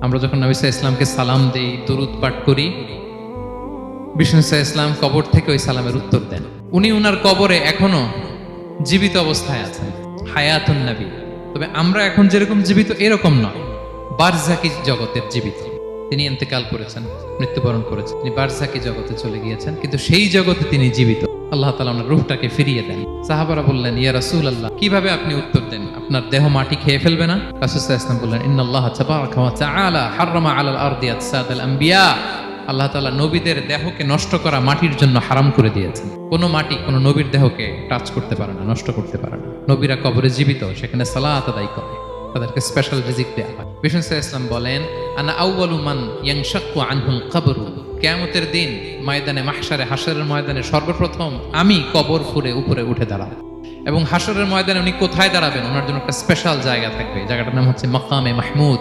আমরা যখন নবী সাল্লাল্লাহু আলাইহি ওয়াসাল্লামকে সালাম দেই, দরুদ পাঠ করি, বিষ্ণু সাল্লাল্লাহু আলাইহি ওয়াসাল্লাম কবর থেকে ওই সালামের উত্তর দেন। উনি উনার কবরে এখনো জীবিত অবস্থায় আছেন, হায়াতুন নবী। তবে আমরা এখন যেরকম জীবিত এরকম নয়, বারজাকি জগতের জীবিত। তিনি ইন্তেকাল করেছেন, মৃত্যুবরণ করেছেন, তিনি বারজাকি জগতে চলে গিয়েছেন, কিন্তু সেই জগতে তিনি জীবিত। আল্লাহ তাআলা ওনার রূহটাকে ফিরিয়ে দেন। সাহাবারা বললেন, ইয়া রাসূলুল্লাহ, কিভাবে আপনি উত্তর দেন? আপনার দেহ মাটি খেয়ে ফেলবে না? রাসূল সাল্লাল্লাহু আলাইহি ওয়াসাল্লাম বললেন, ইন্নাল্লাহা তাবারাকা ওয়া তাআলা হাররামা আলাল আরদি আজসাদাল আম্বিয়া। আল্লাহ তাআলা নবীদের দেহকে নষ্ট করা মাটির জন্য হারাম করে দিয়েছেন। কোনো মাটি কোনো নবীর দেহকে টাচ করতে পারে না, নষ্ট করতে পারে না। নবীরা কবরে জীবিত, সেখানে সালাত আদায় করে, তাদেরকে স্পেশাল রিজিক দেয়া হয়। বিষ্ণু সাল্লাল্লাহু আলাইহি ওয়াসাল্লাম বলেন, আনা আউয়ালু মান ইয়ানশাক্কু আনহুল কবরু। কিয়ামতের দিন ময়দানে মাহশারে, হাশরের ময়দানে সর্বপ্রথম আমি কবর ফুঁড়ে উপরে উঠে দাঁড়াবো। এবং হাশরের ময়দানে উনি কোথায় দাঁড়াবেন? ওনার জন্য একটা স্পেশাল জায়গা থাকবে, জায়গাটার নাম হচ্ছে মাকামে মাহমুদ।